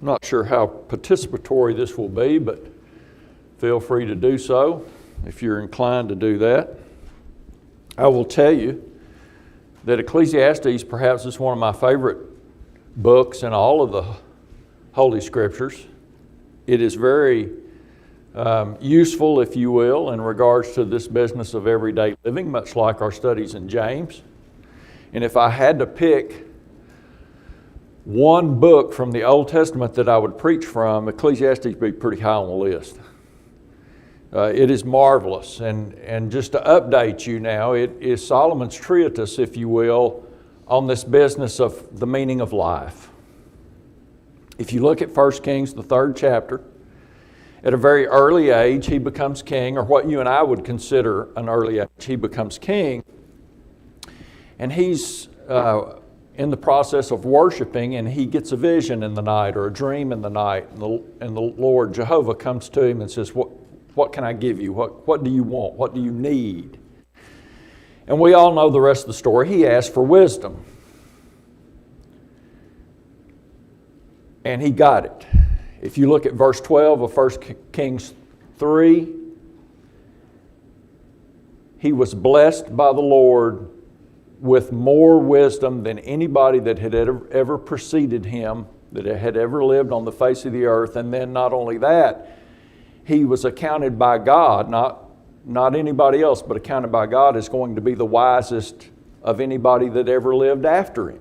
I'm not sure how participatory this will be, but feel free to do so if you're inclined to do that. I will tell you that Ecclesiastes perhaps is one of my favorite books in all of the Holy Scriptures. It is very useful, if you will, in regards to this business of everyday living, much like our studies in James. And if I had to pick one book from the Old Testament that I would preach from, Ecclesiastes would be pretty high on the list. It is marvelous. And just to update you now, it is Solomon's treatise, if you will, on this business of the meaning of life. If you look at 1 Kings, the 3rd chapter, at a very early age, he becomes king, or what you and I would consider an early age, he becomes king. And he's in the process of worshiping, and he gets a vision in the night or a dream in the night. And the Lord Jehovah comes to him and says, What can I give you? What do you want? What do you need? And we all know the rest of the story. He asked for wisdom. And he got it. If you look at verse 12 of 1 Kings 3, he was blessed by the Lord with more wisdom than anybody that had ever preceded him, that had ever lived on the face of the earth. And then not only that, he was accounted by God, not anybody else, but accounted by God as going to be the wisest of anybody that ever lived after him.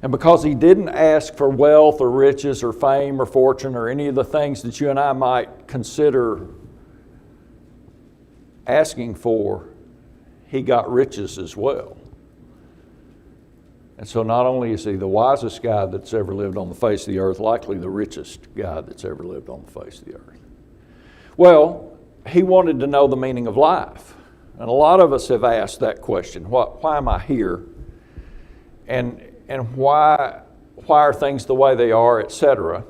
And because he didn't ask for wealth or riches or fame or fortune or any of the things that you and I might consider asking for, he got riches as well. And so not only is he the wisest guy that's ever lived on the face of the earth, likely the richest guy that's ever lived on the face of the earth. Well, he wanted to know the meaning of life. And a lot of us have asked that question, why am I here? And why are things the way they are, etc.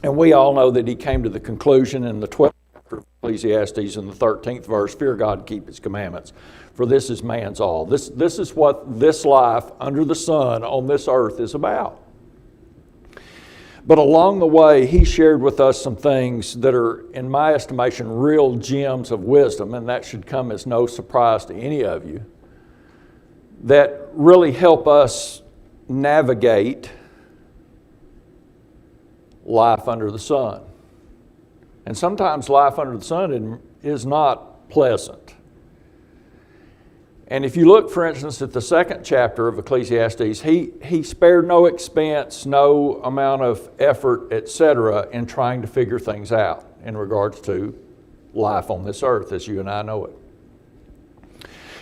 And we all know that he came to the conclusion in the 12th chapter of Ecclesiastes in the 13th verse, fear God and keep his commandments, for this is man's all. This is what this life under the sun on this earth is about. But along the way, he shared with us some things that are, in my estimation, real gems of wisdom, and that should come as no surprise to any of you, that really help us navigate life under the sun. And sometimes life under the sun is not pleasant. And if you look, for instance, at the 2nd chapter of Ecclesiastes, he spared no expense, no amount of effort, etc., in trying to figure things out in regards to life on this earth as you and I know it.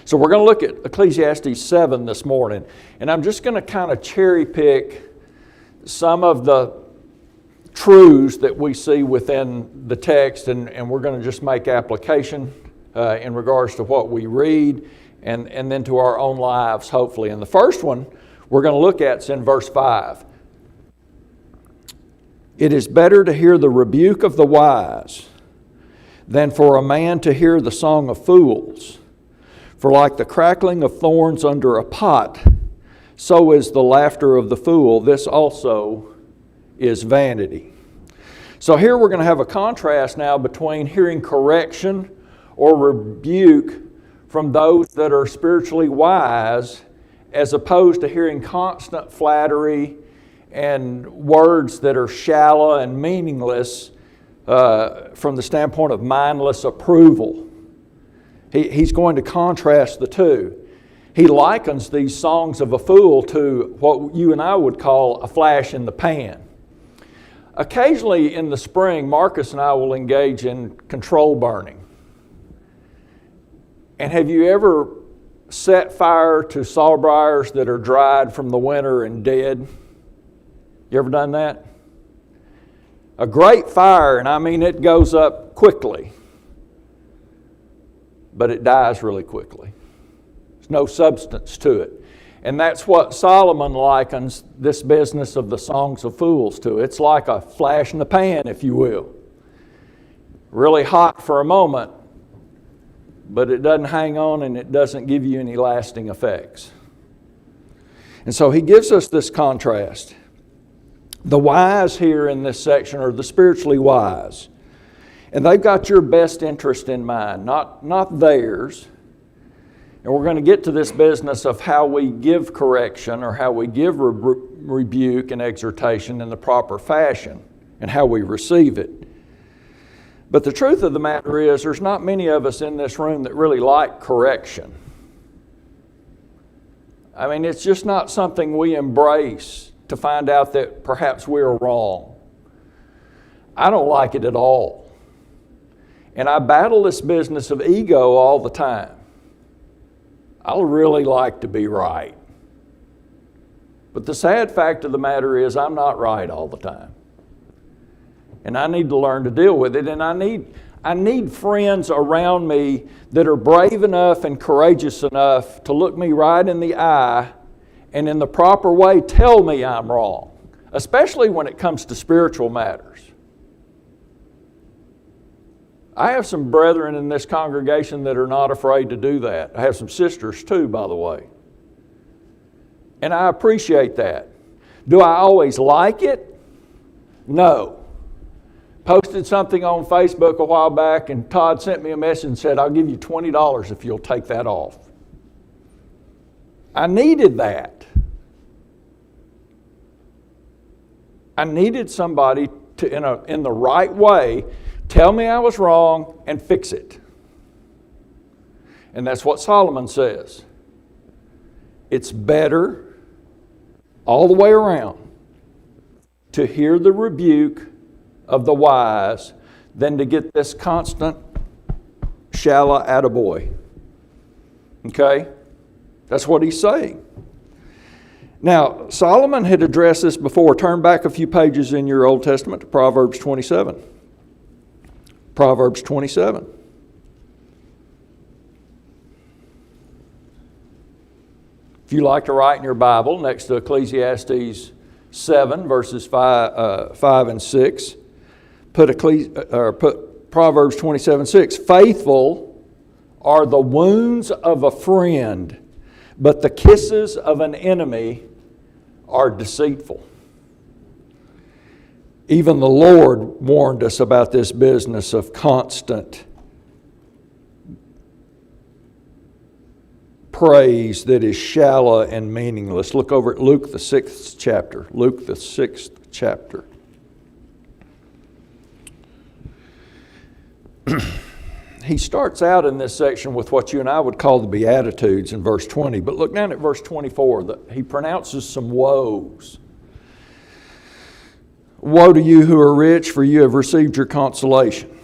So we're going to look at Ecclesiastes 7 this morning, and I'm just going to kind of cherry pick some of the truths that we see within the text, and we're going to just make application in regards to what we read and then to our own lives, hopefully. And the first one we're going to look at is in verse 5. It is better to hear the rebuke of the wise than for a man to hear the song of fools. For like the crackling of thorns under a pot, so is the laughter of the fool. This also is vanity. So here we're going to have a contrast now between hearing correction or rebuke from those that are spiritually wise, as opposed to hearing constant flattery and words that are shallow and meaningless from the standpoint of mindless approval. He's going to contrast the two. He likens these songs of a fool to what you and I would call a flash in the pan. Occasionally in the spring, Marcus and I will engage in control burning. And have you ever set fire to sawbriars that are dried from the winter and dead? You ever done that? A great fire, and I mean it goes up quickly, but it dies really quickly. There's no substance to it. And that's what Solomon likens this business of the songs of fools to. It's like a flash in the pan, if you will. Really hot for a moment, but it doesn't hang on and it doesn't give you any lasting effects. And so he gives us this contrast. The wise here in this section are the spiritually wise. And they've got your best interest in mind, not theirs. And we're going to get to this business of how we give correction or how we give rebuke and exhortation in the proper fashion and how we receive it. But the truth of the matter is there's not many of us in this room that really like correction. I mean, it's just not something we embrace to find out that perhaps we're wrong. I don't like it at all. And I battle this business of ego all the time. I really like to be right. But the sad fact of the matter is I'm not right all the time. And I need to learn to deal with it. And I need friends around me that are brave enough and courageous enough to look me right in the eye and in the proper way tell me I'm wrong, especially when it comes to spiritual matters. I have some brethren in this congregation that are not afraid to do that. I have some sisters too, by the way. And I appreciate that. Do I always like it? No. Posted something on Facebook a while back and Todd sent me a message and said, I'll give you $20 if you'll take that off. I needed that. I needed somebody to, in the right way, tell me I was wrong and fix it. And that's what Solomon says. It's better all the way around to hear the rebuke of the wise than to get this constant shallow attaboy. Okay? That's what he's saying. Now, Solomon had addressed this before. Turn back a few pages in your Old Testament to Proverbs 27. Proverbs 27. If you like to write in your Bible, next to Ecclesiastes 7, verses 5 and 6, put Proverbs 27:6. Faithful are the wounds of a friend, but the kisses of an enemy are deceitful. Even the Lord warned us about this business of constant praise that is shallow and meaningless. Look over at Luke the 6th chapter. Luke the 6th chapter. He starts out in this section with what you and I would call the Beatitudes in verse 20. But look down at verse 24. He pronounces some woes. Woe to you who are rich, for you have received your consolation.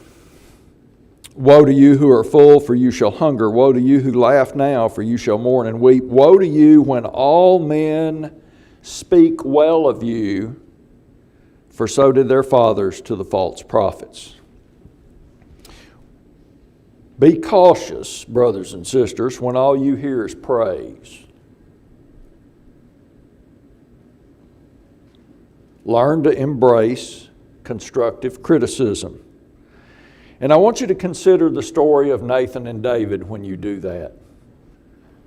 Woe to you who are full, for you shall hunger. Woe to you who laugh now, for you shall mourn and weep. Woe to you when all men speak well of you, for so did their fathers to the false prophets. Be cautious, brothers and sisters, when all you hear is praise. Learn to embrace constructive criticism. And I want you to consider the story of Nathan and David when you do that.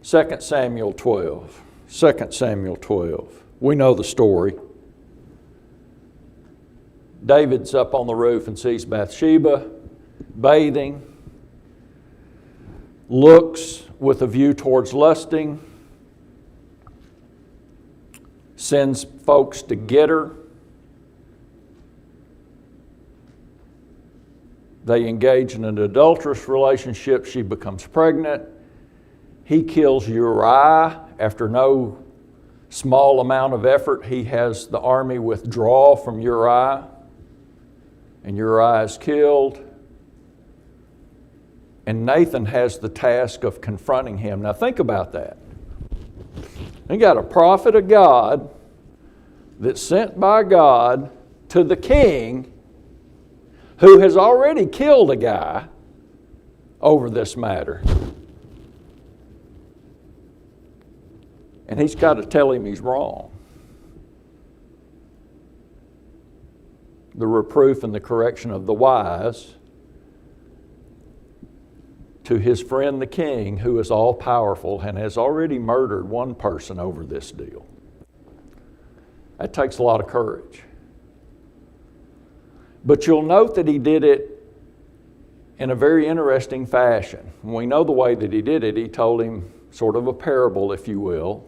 2 Samuel 12. 2 Samuel 12. We know the story. David's up on the roof and sees Bathsheba bathing, looks with a view towards lusting, sends folks to get her. They engage in an adulterous relationship. She becomes pregnant. He kills Uriah. After no small amount of effort, he has the army withdraw from Uriah. And Uriah is killed. And Nathan has the task of confronting him. Now think about that. You got a prophet of God that's sent by God to the king who has already killed a guy over this matter. And he's got to tell him he's wrong. The reproof and the correction of the wise to his friend the king, who is all powerful and has already murdered one person over this deal. That takes a lot of courage. But you'll note that he did it in a very interesting fashion. And we know the way that he did it. He told him sort of a parable, if you will,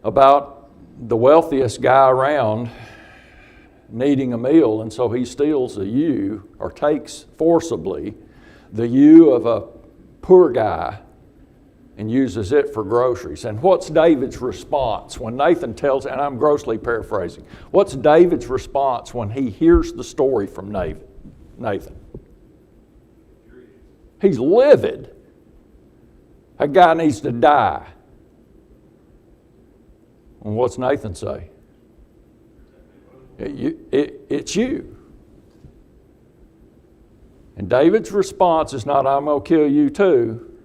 about the wealthiest guy around needing a meal, and so he steals a ewe, or takes forcibly the ewe of a poor guy and uses it for groceries. And what's David's response when Nathan tells, and I'm grossly paraphrasing, what's David's response when he hears the story from Nathan? He's livid. That guy needs to die. And what's Nathan say? It's you. And David's response is not, I'm going to kill you too.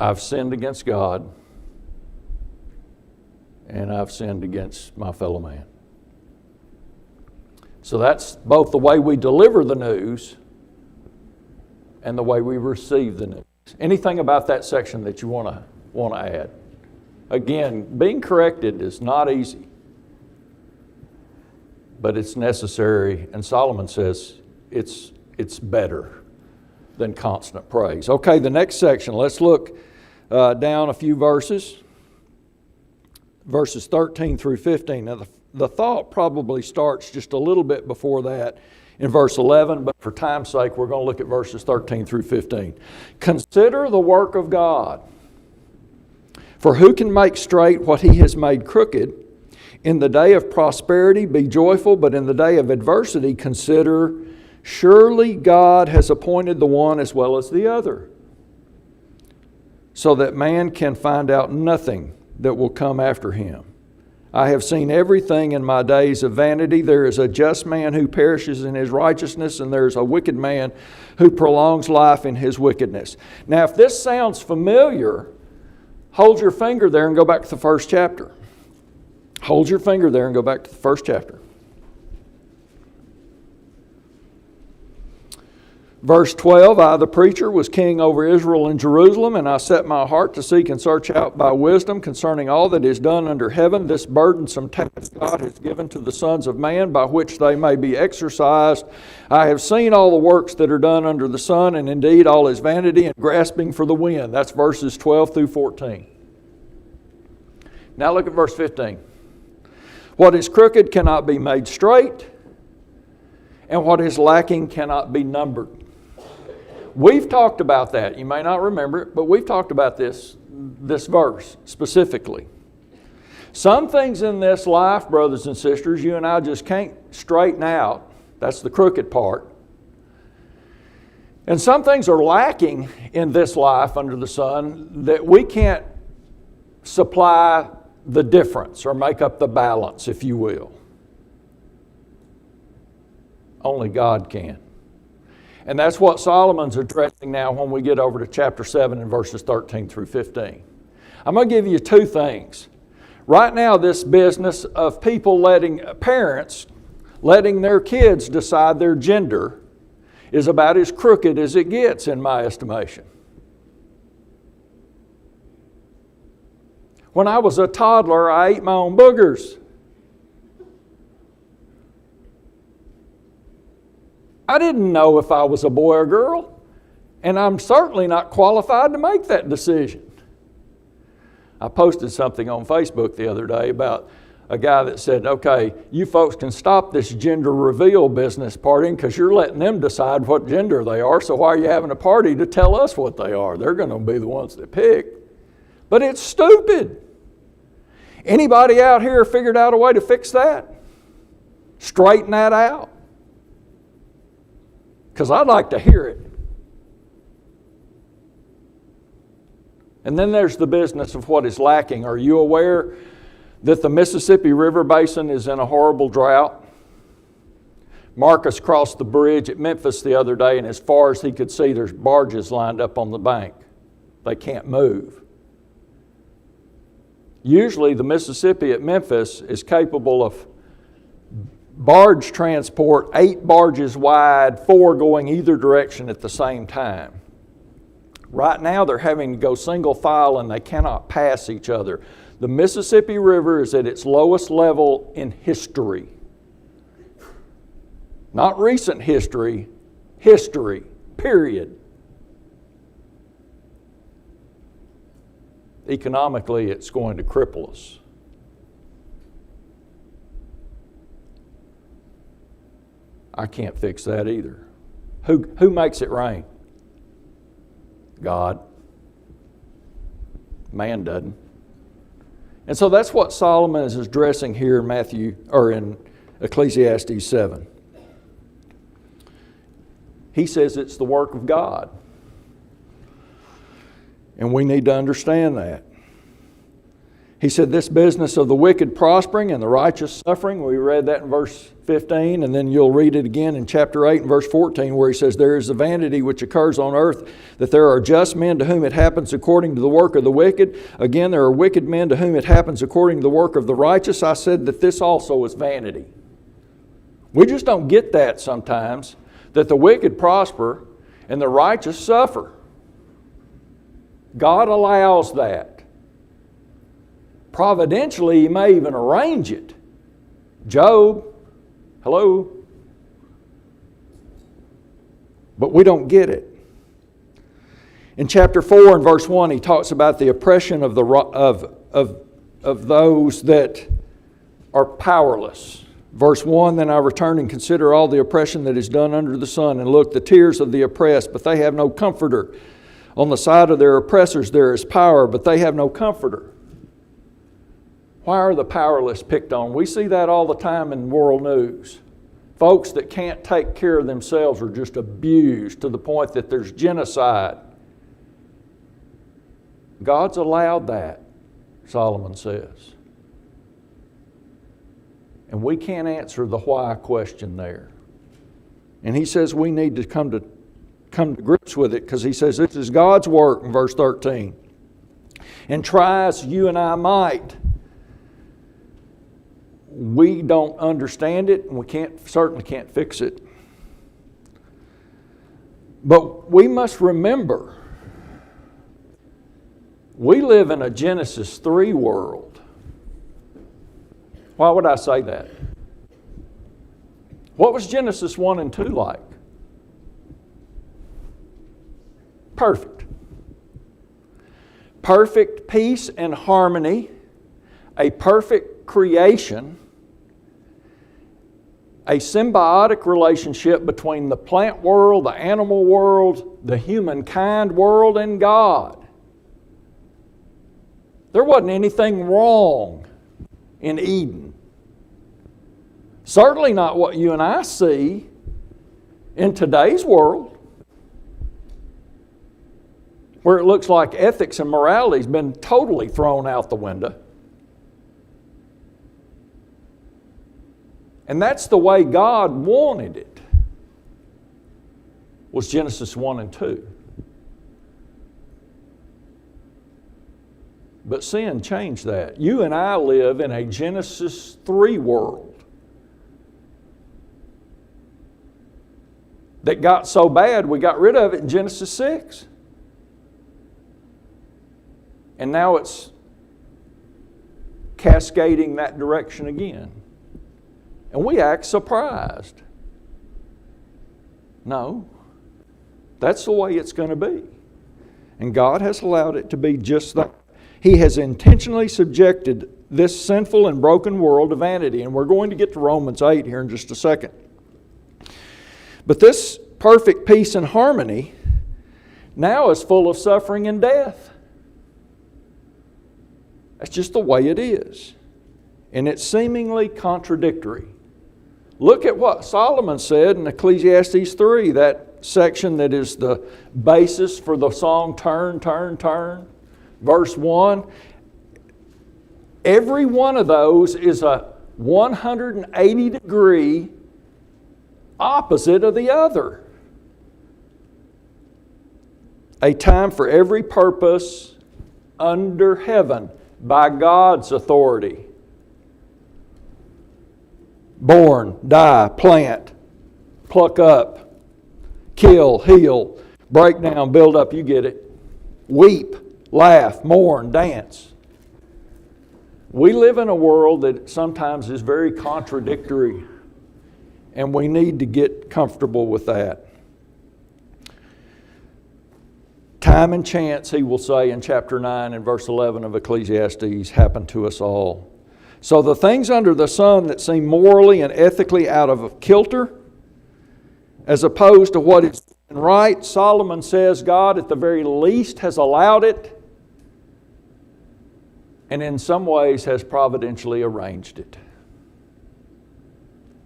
I've sinned against God, and I've sinned against my fellow man. So that's both the way we deliver the news and the way we receive the news. Anything about that section that you want to add? Again, being corrected is not easy, but it's necessary, and Solomon says it's better than constant praise. Okay, the next section, let's look down a few verses. Verses 13 through 15. Now the thought probably starts just a little bit before that in verse 11, but for time's sake we're going to look at verses 13 through 15. Consider the work of God, for who can make straight what he has made crooked? In the day of prosperity be joyful, but in the day of adversity consider, surely God has appointed the one as well as the other, so that man can find out nothing that will come after him. I have seen everything in my days of vanity. There is a just man who perishes in his righteousness, and there is a wicked man who prolongs life in his wickedness. Now, if this sounds familiar, hold your finger there and go back to the first chapter. Hold your finger there and go back to the first chapter. Verse 12, I, the preacher, was king over Israel and Jerusalem, and I set my heart to seek and search out by wisdom concerning all that is done under heaven, this burdensome task God has given to the sons of man, by which they may be exercised. I have seen all the works that are done under the sun, and indeed all is vanity and grasping for the wind. That's verses 12 through 14. Now look at verse 15. What is crooked cannot be made straight, and what is lacking cannot be numbered. We've talked about that. You may not remember it, but we've talked about this verse specifically. Some things in this life, brothers and sisters, you and I just can't straighten out. That's the crooked part. And some things are lacking in this life under the sun that we can't supply the difference or make up the balance, if you will. Only God can. And that's what Solomon's addressing now when we get over to chapter 7 and verses 13 through 15. I'm going to give you two things. Right now, this business of parents letting their kids decide their gender is about as crooked as it gets, in my estimation. When I was a toddler, I ate my own boogers. I didn't know if I was a boy or girl, and I'm certainly not qualified to make that decision. I posted something on Facebook the other day about a guy that said, okay, you folks can stop this gender reveal business partying because you're letting them decide what gender they are, so why are you having a party to tell us what they are? They're going to be the ones that pick. But it's stupid. Anybody out here figured out a way to fix that? Straighten that out? Because I'd like to hear it. And then there's the business of what is lacking. Are you aware that the Mississippi River Basin is in a horrible drought? Marcus crossed the bridge at Memphis the other day, and as far as he could see, there's barges lined up on the bank. They can't move. Usually the Mississippi at Memphis is capable of barge transport, 8 barges wide, 4 going either direction at the same time. Right now they're having to go single file and they cannot pass each other. The Mississippi River is at its lowest level in history. Not recent history, history, period. Economically, it's going to cripple us. I can't fix that either. Who makes it rain? God. Man doesn't. And so that's what Solomon is addressing here in Ecclesiastes 7. He says it's the work of God. And we need to understand that. He said this business of the wicked prospering and the righteous suffering, we read that in verse 15, and then you'll read it again in chapter 8 and verse 14 where he says, there is a vanity which occurs on earth, that there are just men to whom it happens according to the work of the wicked. Again, there are wicked men to whom it happens according to the work of the righteous. I said that this also is vanity. We just don't get that sometimes, that the wicked prosper and the righteous suffer. God allows that. Providentially, He may even arrange it. Job, hello? But we don't get it. In chapter 4 and verse 1, he talks about the oppression of those that are powerless. Verse 1, then I return and consider all the oppression that is done under the sun, and look, the tears of the oppressed, but they have no comforter. On the side of their oppressors there is power, but they have no comforter. Why are the powerless picked on? We see that all the time in world news. Folks that can't take care of themselves are just abused to the point that there's genocide. God's allowed that, Solomon says. And we can't answer the why question there. And he says we need to come to grips with it, because he says this is God's work in verse 13. And try as you and I might, we don't understand it, and we certainly can't fix it. But we must remember, we live in a Genesis 3 world. Why would I say that? What was Genesis 1 and 2 like? Perfect. Perfect peace and harmony, a perfect creation, a symbiotic relationship between the plant world, the animal world, the humankind world, and God. There wasn't anything wrong in Eden. Certainly not what you and I see in today's world, where it looks like ethics and morality has been totally thrown out the window. And that's the way God wanted it, was Genesis 1 and 2. But sin changed that. You and I live in a Genesis 3 world that got so bad we got rid of it in Genesis 6. And now it's cascading that direction again. And we act surprised. No, that's the way it's going to be. And God has allowed it to be just that. He has intentionally subjected this sinful and broken world to vanity. And we're going to get to Romans 8 here in just a second. But this perfect peace and harmony now is full of suffering and death. That's just the way it is. And it's seemingly contradictory. Look at what Solomon said in Ecclesiastes 3, that section that is the basis for the song Turn, Turn, Turn. Verse 1. Every one of those is a 180-degree opposite of the other. A time for every purpose under heaven by God's authority. Born, die, plant, pluck up, kill, heal, break down, build up. You get it. weep, laugh, mourn, dance. We live in a world that sometimes is very contradictory, and we need to get comfortable with that. Time and chance, he will say in chapter 9 and verse 11 of Ecclesiastes, happen to us all. So the things under the sun that seem morally and ethically out of kilter, as opposed to what is right, Solomon says God at the very least has allowed it, and in some ways has providentially arranged it.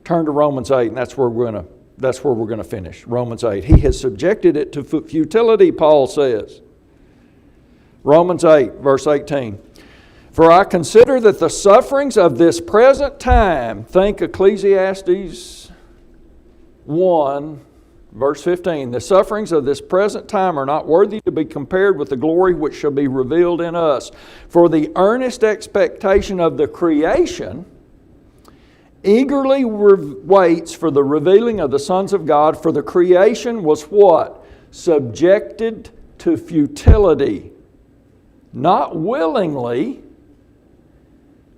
Turn to Romans 8, and that's where we're going to finish. Romans 8. He has subjected it to futility, Paul says. Romans 8, verse 18. For I consider that the sufferings of this present time, think Ecclesiastes 1, verse 15, the sufferings of this present time are not worthy to be compared with the glory which shall be revealed in us. For the earnest expectation of the creation eagerly waits for the revealing of the sons of God, for the creation was what? Subjected to futility. Not willingly,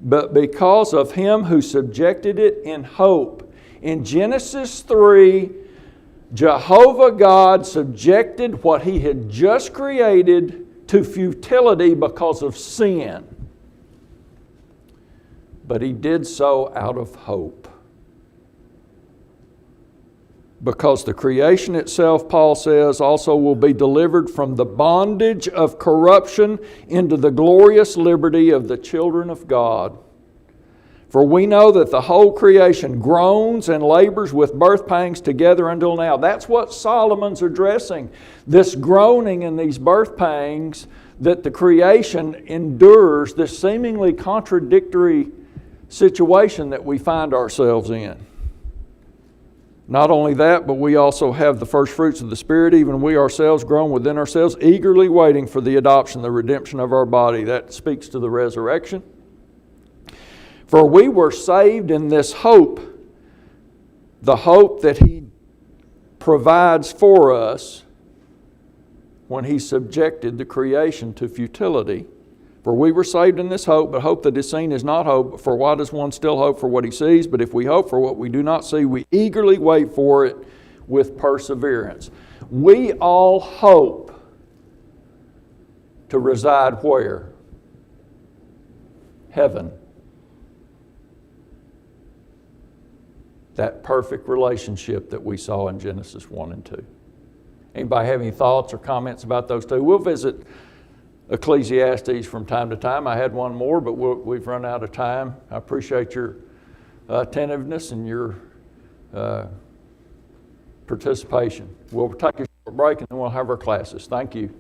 but because of him who subjected it in hope. In Genesis 3, Jehovah God subjected what he had just created to futility because of sin. But he did so out of hope. Because the creation itself, Paul says, also will be delivered from the bondage of corruption into the glorious liberty of the children of God. For we know that the whole creation groans and labors with birth pangs together until now. That's what Solomon's addressing. This groaning and these birth pangs that the creation endures, this seemingly contradictory situation that we find ourselves in. Not only that, but we also have the first fruits of the Spirit, even we ourselves groan within ourselves, eagerly waiting for the adoption, the redemption of our body. That speaks to the resurrection. For we were saved in this hope, the hope that He provides for us when He subjected the creation to futility. For we were saved in this hope, but hope that is seen is not hope. For why does one still hope for what he sees? But if we hope for what we do not see, we eagerly wait for it with perseverance. We all hope to reside where? Heaven. That perfect relationship that we saw in Genesis 1 and 2. Anybody have any thoughts or comments about those two? We'll visit Ecclesiastes from time to time. I had one more, but we've run out of time. I appreciate your attentiveness and your participation. We'll take a short break and then we'll have our classes. Thank you.